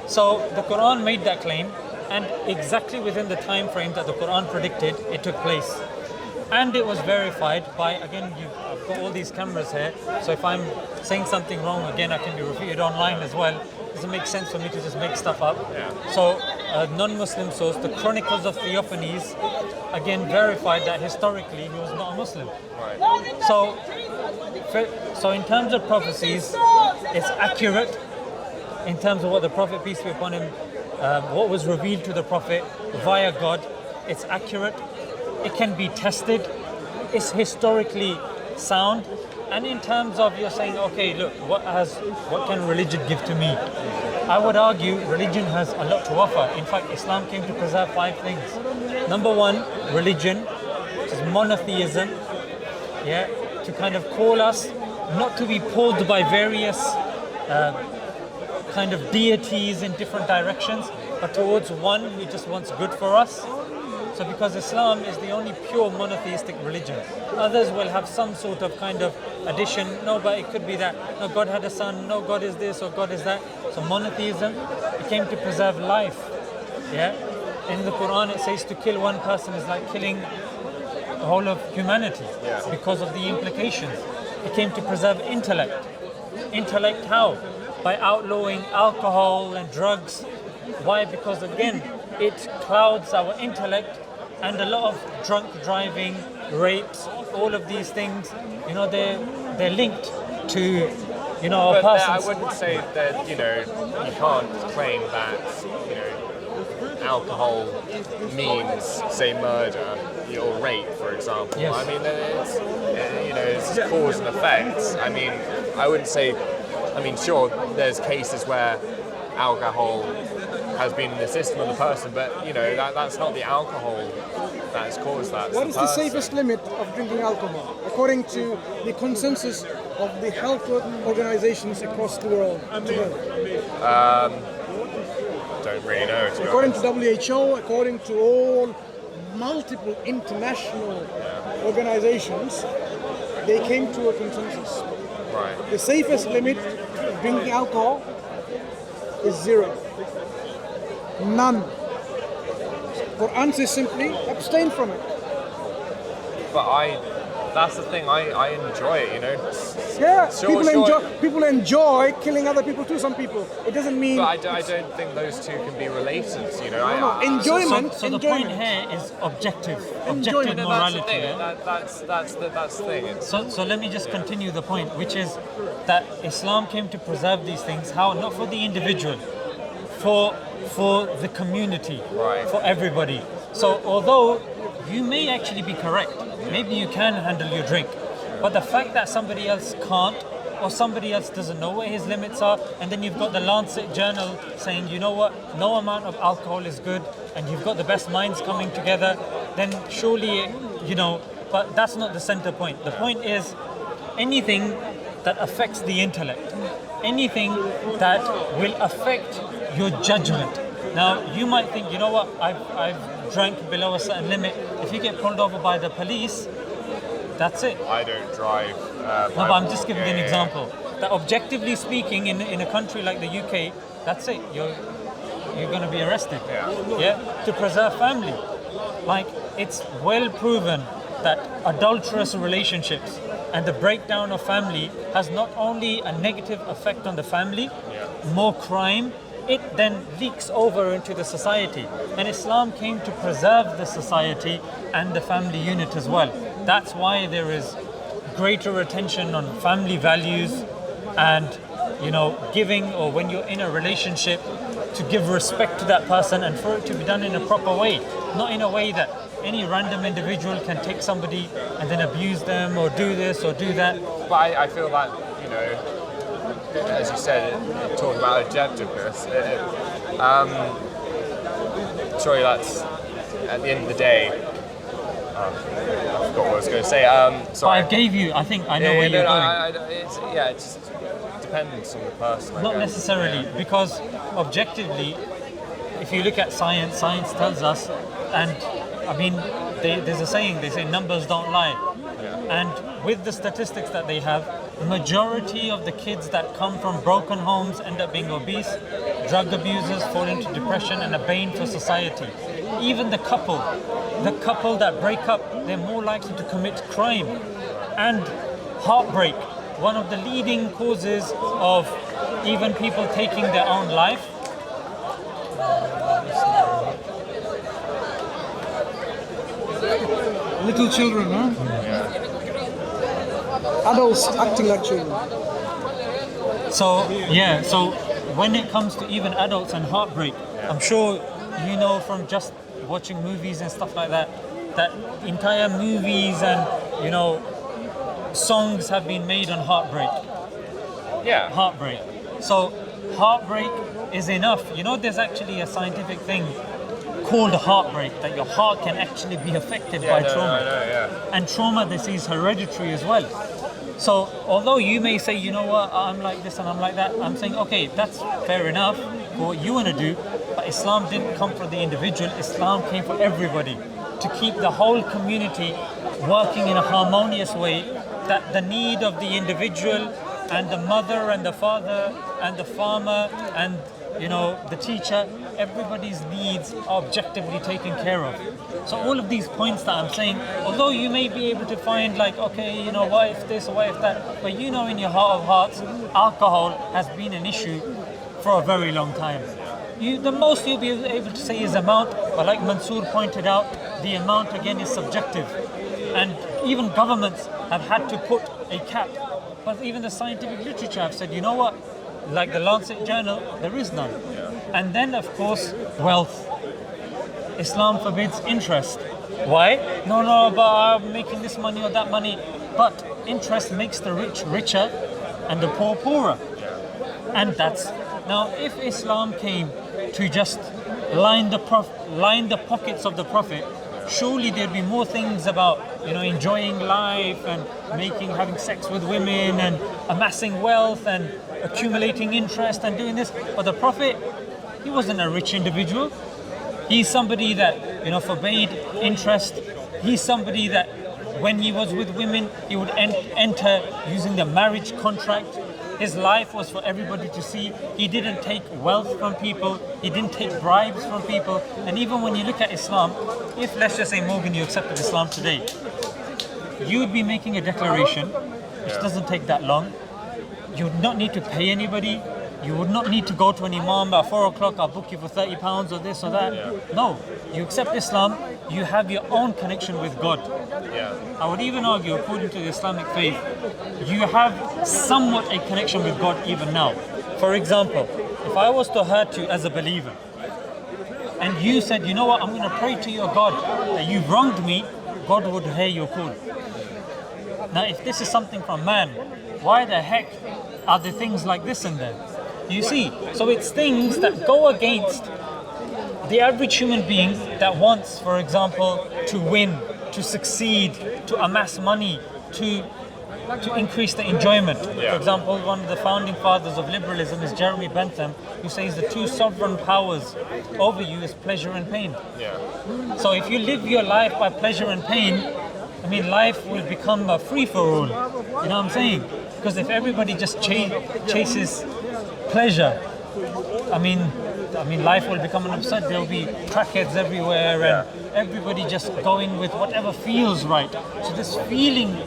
Speaker 3: So the Quran made that claim, and exactly within the time frame that the Quran predicted, it took place. And it was verified by, again, I've got all these cameras here, so if I'm saying something wrong, again, I can be refuted online as well. It doesn't make sense for me to just make stuff up. So a non-Muslim source, the Chronicles of Theophanes, again, verified that historically he was not a Muslim. So in terms of prophecies, it's accurate in terms of what the Prophet, peace be upon him, what was revealed to the Prophet via God. It's accurate. It can be tested. It's historically sound. And in terms of you're saying, okay, look, what can religion give to me? I would argue religion has a lot to offer. In fact, Islam came to preserve 5 things. Number 1, religion, which is monotheism. To kind of call us not to be pulled by various kind of deities in different directions, but towards one who just wants good for us. So because Islam is the only pure monotheistic religion. Others will have some sort of kind of addition. No, but it could be that. No, God had a son. No, God is this or God is that. So monotheism, it came to preserve life. In the Quran it says to kill one person is like killing the whole of humanity because of the implications. It came to preserve intellect. Intellect how? By outlawing alcohol and drugs. Why? Because again, it clouds our intellect, and a lot of drunk driving, rapes, all of these things, they're linked to, a person.
Speaker 2: I wouldn't say that, you can't claim that, alcohol means, say, murder or rape, for example.
Speaker 3: Yes.
Speaker 2: I mean, it's cause and effect. I mean, I wouldn't say, sure, there's cases where alcohol has been in the system of the person, but that's not the alcohol that's caused that.
Speaker 1: What is the safest limit of drinking alcohol, according to the consensus of the health organizations across the world today?
Speaker 2: Don't really know.
Speaker 1: According to WHO, according to all multiple international organizations, they came to a consensus.
Speaker 2: Right.
Speaker 1: The safest limit of drinking alcohol is 0. None. Quran says simply abstain from it.
Speaker 2: But that's the thing, I enjoy it,
Speaker 1: Yeah,
Speaker 2: Sure.
Speaker 1: people enjoy killing other people too, some people. It doesn't mean...
Speaker 2: But I don't think those two can be related,
Speaker 1: Enjoyment.
Speaker 3: So the point here is objective morality.
Speaker 2: That's the thing.
Speaker 3: So let me just continue the point, which is that Islam came to preserve these things. How? Not for the individual, for the community, for everybody. So although you may actually be correct, maybe you can handle your drink, but the fact that somebody else can't, or somebody else doesn't know what his limits are, and then you've got the Lancet journal saying, you know what, no amount of alcohol is good, and you've got the best minds coming together, then surely, but that's not the center point. The point is anything that affects the intellect, anything that will affect your judgment. Now, you might think, you know what, I've drank below a certain limit. If you get pulled over by the police, that's it.
Speaker 2: I don't drive.
Speaker 3: No, but I'm just giving you an example. That objectively speaking, in a country like the UK, that's it. You're going to be arrested. To preserve family. Like, it's well proven that adulterous relationships and the breakdown of family has not only a negative effect on the family, more crime, it then leaks over into the society. And Islam came to preserve the society and the family unit as well. That's why there is greater attention on family values and, giving, or when you're in a relationship, to give respect to that person and for it to be done in a proper way. Not in a way that any random individual can take somebody and then abuse them or do this or do that.
Speaker 2: But I feel that, as you said, talking about objectiveness, sorry, that's at the end of the day. I forgot what I was going to say. Sorry.
Speaker 3: I gave you, I think I know where you're going.
Speaker 2: It just depends on the person.
Speaker 3: Not necessarily, because objectively, if you look at science tells us, and there's a saying, they say numbers don't lie. And with the statistics that they have, the majority of the kids that come from broken homes end up being obese. drug abusers fall into depression and a bane for society. Even the couple that break up, they're more likely to commit crime. And heartbreak, one of the leading causes of even people taking their own life.
Speaker 1: Little children, huh? Adults acting like children.
Speaker 3: So when it comes to even adults and heartbreak, I'm sure you know from just watching movies and stuff like that, that entire movies and, you know, songs have been made on heartbreak.
Speaker 2: Yeah.
Speaker 3: Heartbreak. So heartbreak is enough. You know, there's actually a scientific thing called heartbreak, that your heart can actually be affected by trauma.
Speaker 2: I know, yeah.
Speaker 3: And trauma, this is hereditary as well. So although you may say, you know what, I'm like this and I'm like that, I'm saying, okay, that's fair enough for what you want to do, but Islam didn't come for the individual, Islam came for everybody, to keep the whole community working in a harmonious way, that the need of the individual and the mother and the father and the farmer and, you know, the teacher, everybody's needs are objectively taken care of. So all of these points that I'm saying, although you may be able to find like, okay, you know, what if this or what if that, but you know in your heart of hearts, alcohol has been an issue for a very long time. The most you'll be able to say is amount, but like Mansoor pointed out, the amount again is subjective. And even governments have had to put a cap. But even the scientific literature have said, you know what, like the Lancet journal, there is none. And then, of course, wealth. Islam forbids interest. Why? No, but I'm making this money or that money. But interest makes the rich richer and the poor poorer. And that's... Now, if Islam came to just line the pockets of the Prophet, surely there'd be more things about, you know, enjoying life and having sex with women and amassing wealth and accumulating interest and doing this. But the Prophet, he wasn't a rich individual. He's somebody that, you know, forbade interest. He's somebody that when he was with women, he would enter using the marriage contract. His life was for everybody to see. He didn't take wealth from people. He didn't take bribes from people. And even when you look at Islam, if, let's just say, Morgan, you accepted Islam today, you would be making a declaration, which doesn't take that long. You would not need to pay anybody. You would not need to go to an imam at 4 o'clock, I'll book you for £30 or this or that. No, you accept Islam, you have your own connection with God. I would even argue, according to the Islamic faith, you have somewhat a connection with God even now. For example, if I was to hurt you as a believer, and you said, you know what, I'm going to pray to your God that you've wronged me, God would hear your call. Now, if this is something from man, why the heck are there things like this in there? You see, so it's things that go against the average human being that wants, for example, to win, to succeed, to amass money, to increase the enjoyment. For example, one of the founding fathers of liberalism is Jeremy Bentham, who says the two sovereign powers over you is pleasure and pain. So if you live your life by pleasure and pain, I mean, life will become a free-for-all. You know what I'm saying? Because if everybody just chases pleasure, I mean, life will become an absurd. There'll be crackheads everywhere, and everybody just going with whatever feels right. So this feeling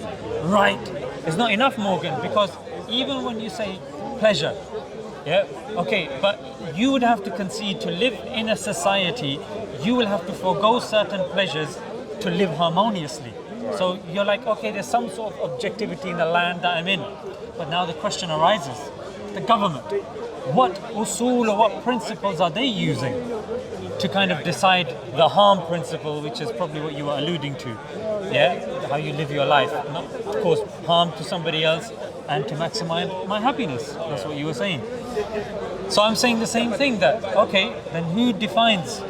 Speaker 3: right is not enough, Morgan, because even when you say pleasure, but you would have to concede to live in a society, you will have to forego certain pleasures to live harmoniously. So you're like, okay, there's some sort of objectivity in the land that I'm in. But now the question arises, the government, what usul or what principles are they using to kind of decide the harm principle, which is probably what you were alluding to, how you live your life, not of course harm to somebody else and to maximize my happiness. That's what you were saying. So I'm saying the same thing, that, okay, then who defines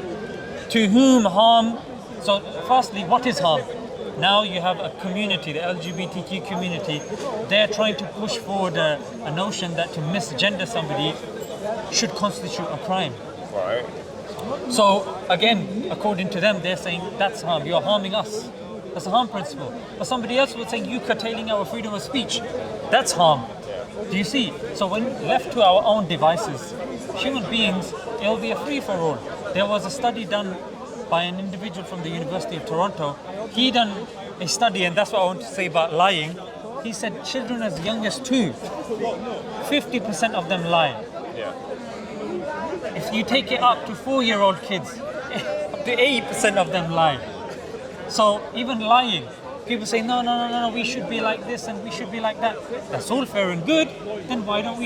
Speaker 3: to whom harm? So firstly, what is harm? Now you have a community, the LGBTQ community, they're trying to push forward a notion that to misgender somebody should constitute a crime.
Speaker 2: Right.
Speaker 3: So again, according to them, they're saying that's harm, you're harming us. That's a harm principle. But somebody else was saying, you curtailing our freedom of speech, that's harm. Do you see? So when left to our own devices, human beings, it'll be a free-for-all. There was a study done by an individual from the University of Toronto. He done a study, and that's what I want to say about lying. He said children as young as 2, 50% of them lie.
Speaker 2: Yeah.
Speaker 3: If you take it up to 4-year-old kids, up to 80% of them lie. So even lying, people say, no, we should be like this and we should be like that. That's all fair and good. Then why aren't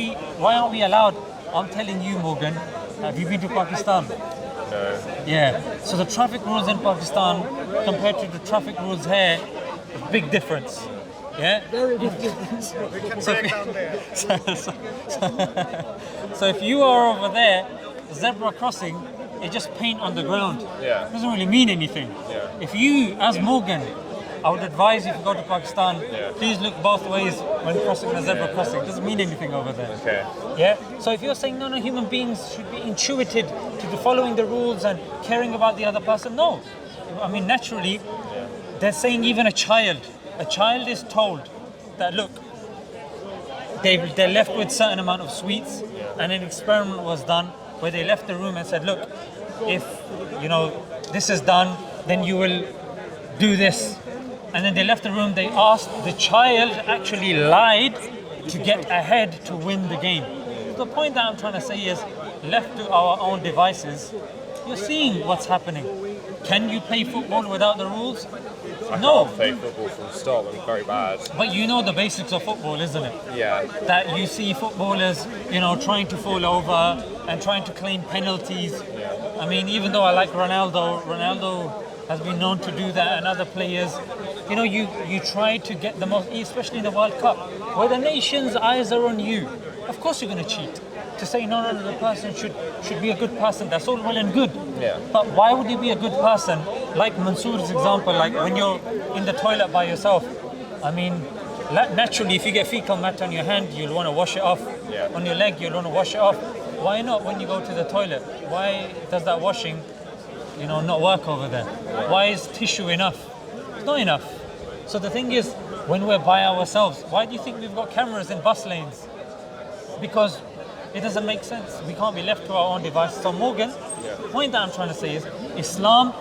Speaker 3: we allowed? I'm telling you, Morgan, have you been to Pakistan?
Speaker 2: No.
Speaker 3: Yeah. So the traffic rules in Pakistan compared to the traffic rules here, big difference. Yeah?
Speaker 1: Very big difference.
Speaker 3: So if you are over there, zebra crossing, it just paint on the ground.
Speaker 2: Yeah.
Speaker 3: It doesn't really mean anything.
Speaker 2: Yeah.
Speaker 3: If you, as Morgan, I would advise you to go to Pakistan,
Speaker 2: Yeah.
Speaker 3: please look both ways when crossing the zebra crossing. It doesn't mean anything over there.
Speaker 2: Okay.
Speaker 3: Yeah? So if you're saying, no, human beings should be intuited to the following the rules and caring about the other person, no. I mean, naturally, they're saying even a child is told that, look, they're left with certain amount of sweets, and an experiment was done where they left the room and said, look, if, this is done, then you will do this. And then they left the room, they asked, the child actually lied to get ahead to win the game. The point that I'm trying to say is, left to our own devices, you're seeing what's happening. Can you play football without the rules? No.
Speaker 2: I can't play football from start, I'm very bad.
Speaker 3: But you know the basics of football, isn't it?
Speaker 2: Yeah.
Speaker 3: That you see footballers, trying to fall over and trying to claim penalties.
Speaker 2: Yeah.
Speaker 3: I mean, even though I like Ronaldo has been known to do that, and other players. You try to get the most, especially in the World Cup, where the nation's eyes are on you. Of course you're going to cheat. To say, no, the person should be a good person, that's all well and good.
Speaker 2: Yeah.
Speaker 3: But why would you be a good person? Like Mansoor's example, like when you're in the toilet by yourself, I mean, naturally, if you get fecal matter on your hand, you'll want to wash it off.
Speaker 2: Yeah.
Speaker 3: On your leg, you'll want to wash it off. Why not when you go to the toilet? Why does that washing, not work over there? Why is tissue enough? It's not enough. So the thing is, when we're by ourselves, why do you think we've got cameras in bus lanes? Because it doesn't make sense. We can't be left to our own devices. So Morgan, the point that I'm trying to say is, Islam,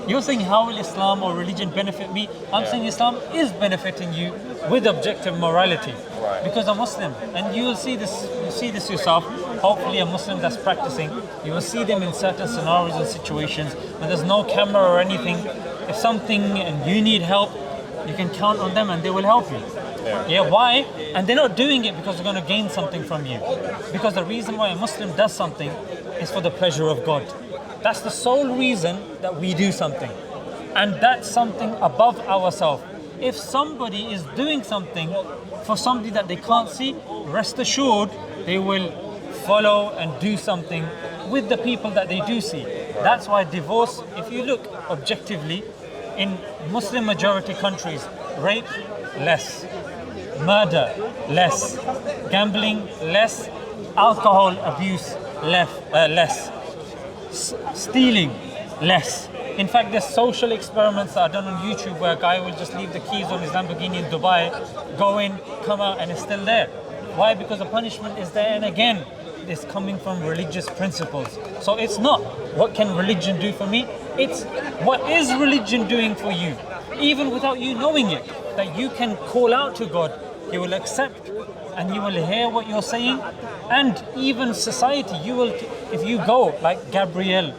Speaker 3: you're saying how will Islam or religion benefit me? I'm saying Islam is benefiting you with objective morality.
Speaker 2: Right.
Speaker 3: Because I'm Muslim. And you will see this yourself. Hopefully a Muslim that's practicing, you will see them in certain scenarios and situations when there's no camera or anything. If something and you need help, you can count on them and they will help you. Yeah, why? And they're not doing it because they're going to gain something from you. Because the reason why a Muslim does something is for the pleasure of God. That's the sole reason that we do something. And that's something above ourselves. If somebody is doing something for somebody that they can't see, rest assured they will follow and do something with the people that they do see. That's why divorce, if you look objectively, in Muslim majority countries, rape, less. Murder, less. Gambling, less. Alcohol abuse, less. Stealing, less. In fact, there's social experiments that are done on YouTube where a guy will just leave the keys on his Lamborghini in Dubai, go in, come out, and it's still there. Why? Because the punishment is there, and again, it's coming from religious principles. So it's not what can religion do for me, it's what is religion doing for you, even without you knowing it, that you can call out to God, He will accept and He will hear what you're saying. And even society, if you go like Gabrielle,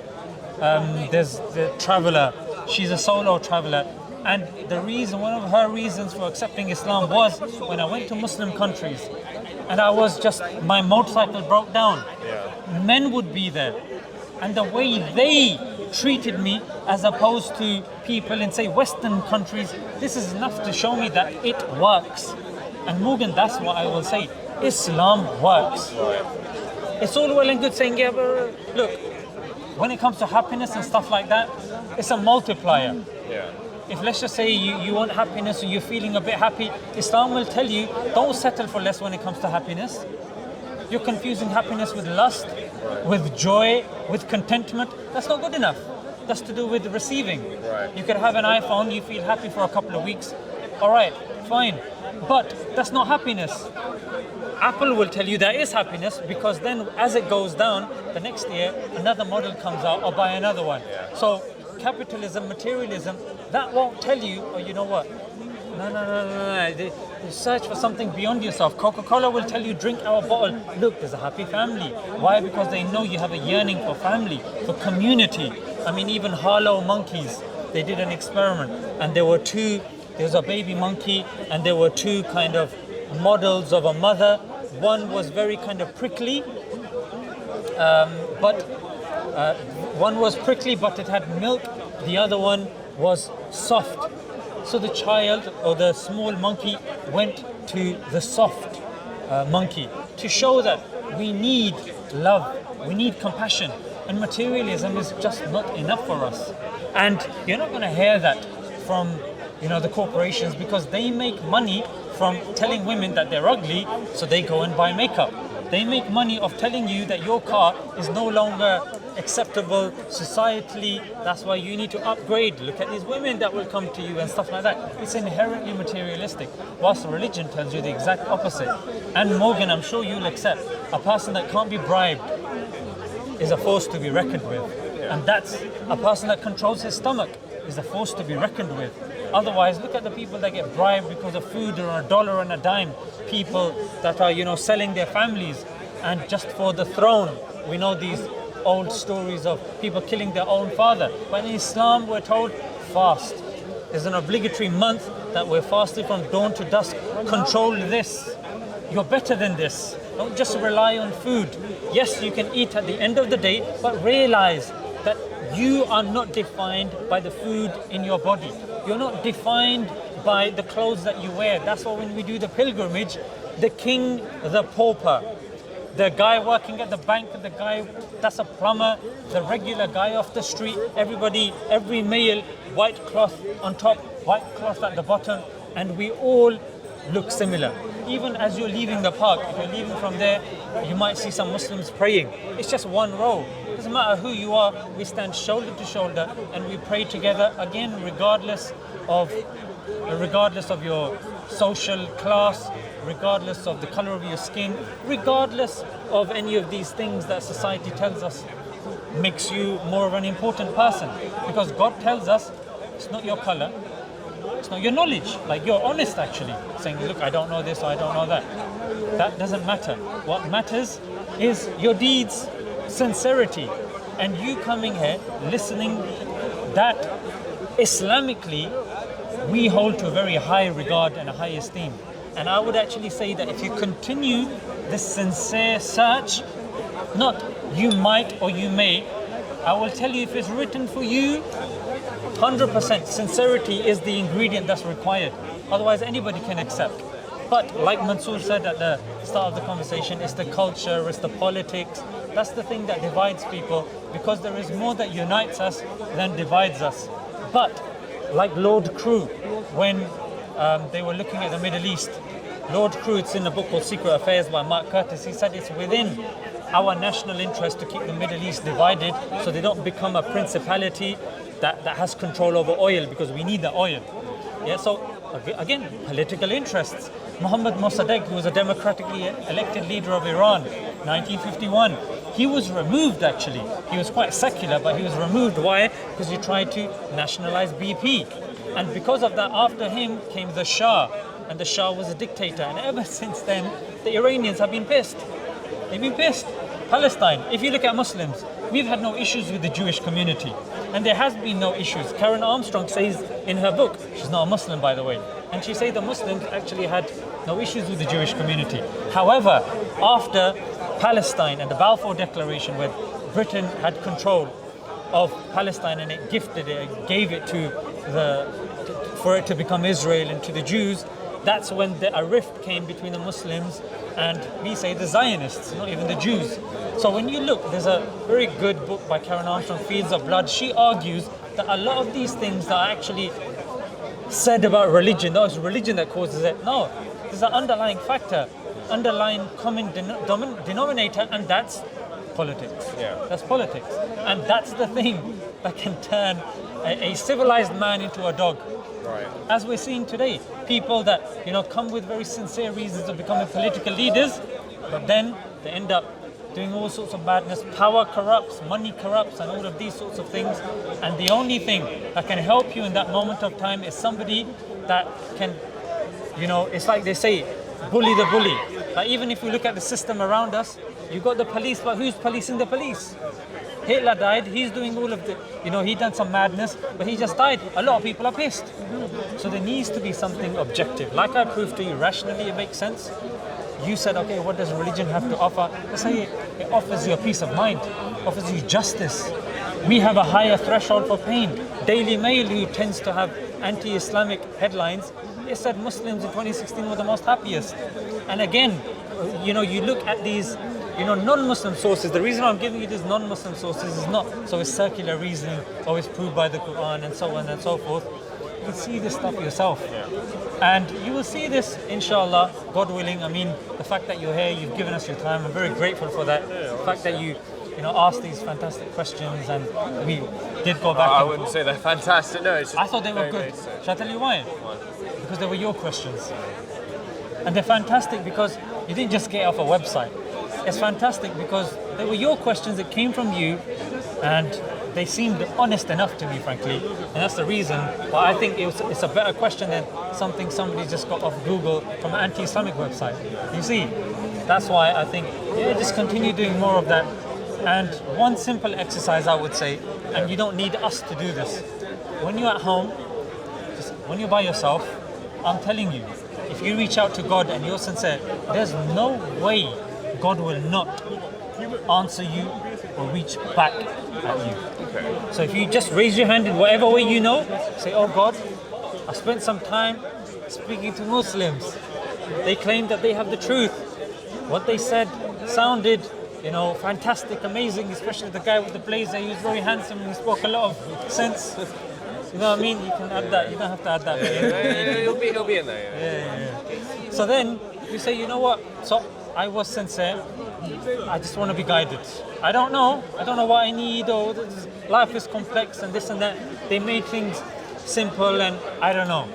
Speaker 3: there's the traveler, she's a solo traveler, and one of her reasons for accepting Islam was when I went to Muslim countries and my motorcycle broke down. Men would be there, and the way they treated me as opposed to people in, say, Western countries, this is enough to show me that it works. And Morgan, that's what I will say. Islam works. It's all well and good saying, yeah, but look, when it comes to happiness and stuff like that, it's a multiplier. If let's just say you want happiness or you're feeling a bit happy, Islam will tell you, don't settle for less when it comes to happiness. You're confusing happiness with lust, with joy, with contentment. That's not good enough. That's to do with receiving. You could have an iPhone, you feel happy for a couple of weeks, All right, fine. But that's not happiness. Apple will tell you that is happiness, because then as it goes down, the next year another model comes out, or buy another one. So capitalism, materialism, that won't tell you, oh, you know what? No. They search for something beyond yourself. Coca-Cola will tell you, drink our bottle. Look, there's a happy family. Why? Because they know you have a yearning for family, for community. I mean, even Harlow monkeys, they did an experiment, and there was a baby monkey, and there were two kind of models of a mother. One was very kind of prickly, but it had milk. The other one was soft. So the child, or the small monkey, went to the soft monkey to show that we need love, we need compassion, and materialism is just not enough for us. And you're not going to hear that from the corporations, because they make money from telling women that they're ugly, so they go and buy makeup. They make money of telling you that your car is no longer acceptable societally, that's why you need to upgrade. Look at these women that will come to you and stuff like that. It's inherently materialistic, whilst religion tells you the exact opposite. And Morgan, I'm sure you'll accept, a person that can't be bribed is a force to be reckoned with. And that's a person that controls his stomach is a force to be reckoned with. Otherwise, look at the people that get bribed because of food, or a dollar and a dime. People that are, selling their families, and just for the throne. We know these old stories of people killing their own father. But in Islam, we're told, fast. There's an obligatory month that we're fasting from dawn to dusk. Control this. You're better than this. Don't just rely on food. Yes, you can eat at the end of the day, but realize that you are not defined by the food in your body. You're not defined by the clothes that you wear. That's why when we do the pilgrimage, the king, the pauper, the guy working at the bank, the guy that's a plumber, the regular guy off the street, everybody, every male, white cloth on top, white cloth at the bottom, and we all look similar. Even as you're leaving the park, if you're leaving from there, you might see some Muslims praying. It's just one row. It doesn't matter who you are, we stand shoulder to shoulder and we pray together, again, regardless of your social class, regardless of the color of your skin, regardless of any of these things that society tells us makes you more of an important person. Because God tells us it's not your color, it's not your knowledge. Like, you're honest actually, saying, look, I don't know this or I don't know that. That doesn't matter. What matters is your deeds, sincerity, and you coming here listening. That Islamically we hold to a very high regard and a high esteem. And I would actually say that if you continue this sincere search, not you might or you may, I will tell you, if it's written for you, 100% sincerity is the ingredient that's required. Otherwise anybody can accept. But like Mansoor said at the start of the conversation, it's the culture, it's the politics. That's the thing that divides people, because there is more that unites us than divides us. But like Lord Crewe, when they were looking at the Middle East, Lord Crewe, it's in a book called Secret Affairs by Mark Curtis, he said it's within our national interest to keep the Middle East divided so they don't become a principality that has control over oil, because we need the oil. Yeah, so again, political interests. Mohammad Mossadegh, who was a democratically elected leader of Iran, 1951, he was removed actually. He was quite secular, but he was removed. Why? Because he tried to nationalize BP. And because of that, after him came the Shah, and the Shah was a dictator. And ever since then, the Iranians have been pissed. They've been pissed. Palestine, if you look at Muslims, we've had no issues with the Jewish community. And there has been no issues. Karen Armstrong says in her book, she's not a Muslim by the way, and she says the Muslims actually had no issues with the Jewish community. However, after Palestine and the Balfour Declaration, where Britain had control of Palestine and it gifted it, it gave it for it to become Israel and to the Jews, that's when a rift came between the Muslims and, we say, the Zionists, not even the Jews. So when you look, there's a very good book by Karen Armstrong, Fields of Blood. She argues that a lot of these things that are actually said about religion, no, it's religion that causes it. No, there's an underlying factor, underlying common denominator, and that's politics.
Speaker 2: Yeah.
Speaker 3: That's politics. And that's the thing that can turn a civilized man into a dog.
Speaker 2: Right.
Speaker 3: As we're seeing today, people that come with very sincere reasons of becoming political leaders, but then they end up doing all sorts of madness. Power corrupts, money corrupts, and all of these sorts of things. And the only thing that can help you in that moment of time is somebody that can, it's like they say, bully the bully. Like even if we look at the system around us, you've got the police, but who's policing the police? Hitler died, he's doing all of the, he done some madness, but he just died. A lot of people are pissed. So there needs to be something objective. Like I proved to you, rationally it makes sense. You said, okay, what does religion have to offer? Let's say it offers you a peace of mind, offers you justice. We have a higher threshold for pain. Daily Mail, who tends to have anti-Islamic headlines, it said Muslims in 2016 were the most happiest. And again, you look at these non-Muslim sources. The reason I'm giving you these non-Muslim sources is not so it's circular reasoning or it's proved by the Quran and so on and so forth. You can see this stuff yourself. And you will see this, inshallah, God willing. I mean, the fact that you're here, you've given us your time, I'm very grateful for that. The fact that you asked these fantastic questions, and we did go back.
Speaker 2: I wouldn't say they're fantastic, no. It's just
Speaker 3: I thought they were good. Shall I tell you why? Because they were your questions. And they're fantastic because you didn't just get off a website. It's fantastic because they were your questions that came from you, and they seemed honest enough to me, frankly. And that's the reason why I think it's a better question than something somebody just got off Google from an anti-Islamic website. You see, that's why I think, just continue doing more of that. And one simple exercise I would say, and you don't need us to do this. When you're at home, when you're by yourself, I'm telling you, if you reach out to God and you're sincere, there's no way God will not answer you or reach back at you.
Speaker 2: Okay.
Speaker 3: So if you just raise your hand in whatever way say, oh God, I spent some time speaking to Muslims. They claim that they have the truth. What they said sounded, fantastic, amazing, especially the guy with the blazer. He was very handsome and he spoke a lot of sense. You know what I mean? You can add that. You don't have to add that.
Speaker 2: He'll be in there.
Speaker 3: Yeah. So then you say, you know what? So I was sincere. I just want to be guided. I don't know what I need, or life is complex and this and that. They made things simple and I don't know.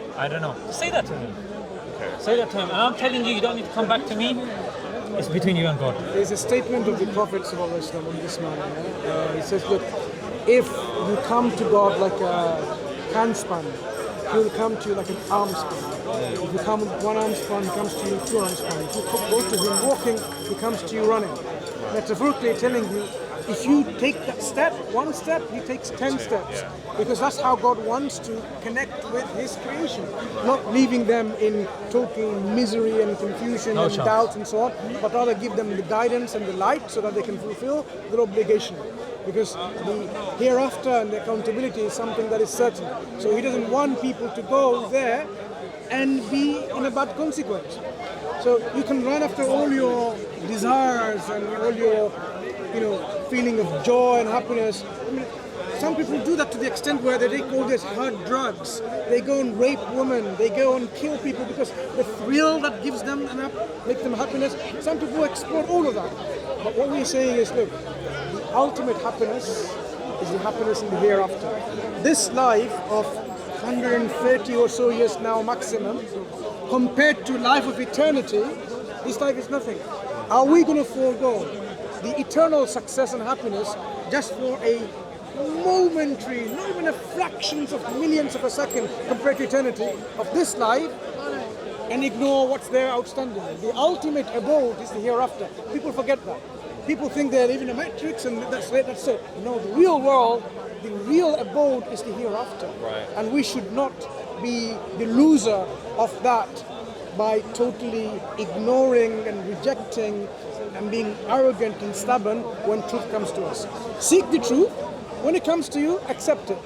Speaker 3: Say that to him.
Speaker 2: Okay.
Speaker 3: Say that to him. And I'm telling you, you don't need to come back to me. It's between you and God.
Speaker 1: There's a statement of the Prophet ﷺ on this matter. He says, look, if you come to God like a handspan, He will come to you like an arm span. If you come with one arm span, He comes to you 2 arm span. If you go to Him walking, He comes to you running. Metaphorically telling you, if you take that step, 1 step, He takes 10 steps. Because that's how God wants to connect with His creation. Not leaving them in total misery and confusion and doubt and so on, but rather give them the guidance and the light so that they can fulfill their obligation. Because the hereafter and the accountability is something that is certain. So He doesn't want people to go there and be in a bad consequence. So you can run after all your desires and all your, feeling of joy and happiness. I mean, some people do that to the extent where they take all these hard drugs. They go and rape women. They go and kill people because the thrill that gives them makes them happiness. Some people explore all of that. But what we're saying is, look, the ultimate happiness is the happiness in the hereafter. This life of 130 or so years now maximum, compared to life of eternity, this life is nothing. Are we going to forego the eternal success and happiness just for a momentary, not even a fractions of millions of a second compared to eternity of this life, and ignore what's there outstanding? The ultimate abode is the hereafter. People forget that. People think they live in a matrix and that's it. No, the real world, the real abode is the hereafter.
Speaker 2: Right.
Speaker 1: And we should not be the loser of that by totally ignoring and rejecting and being arrogant and stubborn when truth comes to us. Seek the truth. When it comes to you, accept it.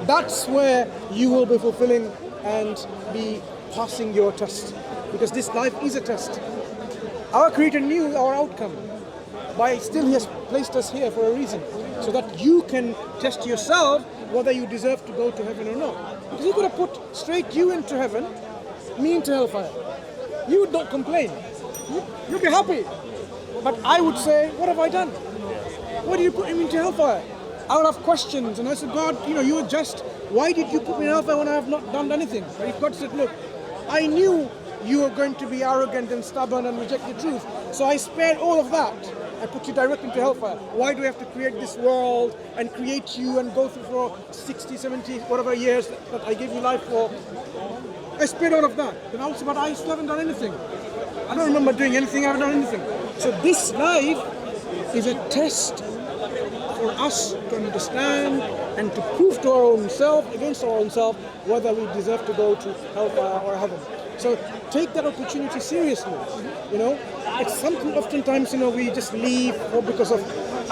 Speaker 1: That's where you will be fulfilling and be passing your test. Because this life is a test. Our Creator knew our outcome. But still He has placed us here for a reason. So that you can test yourself whether you deserve to go to heaven or not. Because He could have put straight you into heaven, me into hellfire. You would not complain. You'd be happy. But I would say, what have I done? Why did you put him into hellfire? I would have questions, and I said, God, you were just Why did you put me in hellfire when I have not done anything? But if God said, look, I knew you were going to be arrogant and stubborn and reject the truth, so I spared all of that. I put you directly into hellfire. Why do we have to create this world and create you and go through for 60, 70, whatever years that I gave you life for? I spared all of that. Then also, but I still haven't done anything. I don't remember doing anything, I haven't done anything. So this life is a test for us to understand and to prove to our own self, against our own self, whether we deserve to go to hellfire or heaven. So take that opportunity seriously, you know. It's something oftentimes, you know, we just leave because of,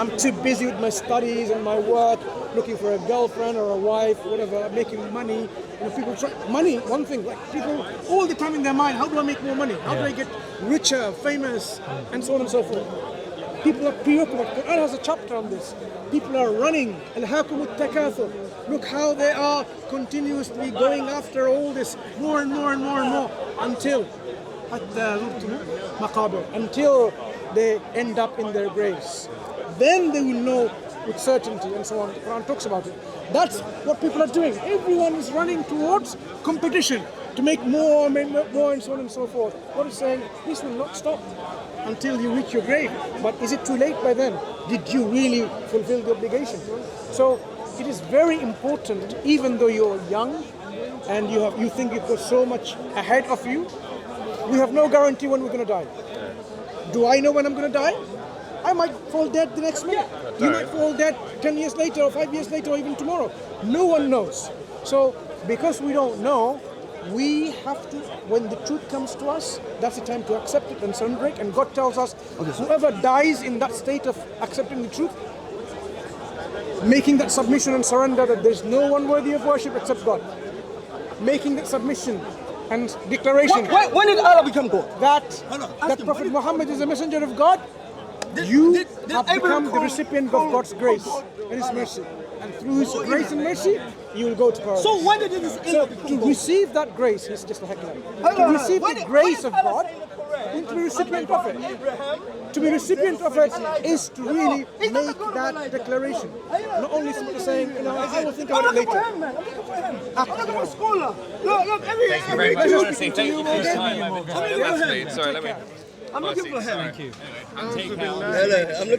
Speaker 1: I'm too busy with my studies and my work, looking for a girlfriend or a wife, whatever, making money. You know, people try, money, one thing, like people all the time in their mind, how do I make more money? How do I get richer, famous, and so on and so forth. People are preoccupied. Quran has a chapter on this. People are running. Al-hakumut takathur. Look how they are continuously going after all this more and more and more and more until they end up in their graves. Then they will know with certainty and so on. The Quran talks about it. That's what people are doing. Everyone is running towards competition to make more and so on and so forth. God is saying this will not stop until you reach your grave. But is it too late by then? Did you really fulfill the obligation? So it is very important, even though you're young and you think you've got so much ahead of you, we have no guarantee when we're going to die. Do I know when I'm going to die? I might fall dead the next minute. You might fall dead 10 years later or 5 years later or even tomorrow. No one knows. So because we don't know, we have to, when the truth comes to us, that's the time to accept it and surrender it. And God tells us, whoever dies in that state of accepting the truth, making that submission and surrender that there's no one worthy of worship except God, making that submission and declaration
Speaker 4: When did Allah become God?
Speaker 1: that Prophet Muhammad is a messenger of God, you have become the recipient of God's grace and His mercy. And through His grace and mercy, you will go to paradise.
Speaker 4: So when did this
Speaker 1: So to receive that grace, he's just a heckler. To receive the grace of God, you need to be recipient of it. To be recipient of it is to really make that declaration. Not only simply saying, you know, I will think about it later.
Speaker 4: I'm looking for a scholar. Look,
Speaker 2: Thank you very much, honestly. Thank you for your time. Sorry, let me.
Speaker 4: I'm looking for him.
Speaker 3: Thank you.
Speaker 2: Take care.
Speaker 4: I'm looking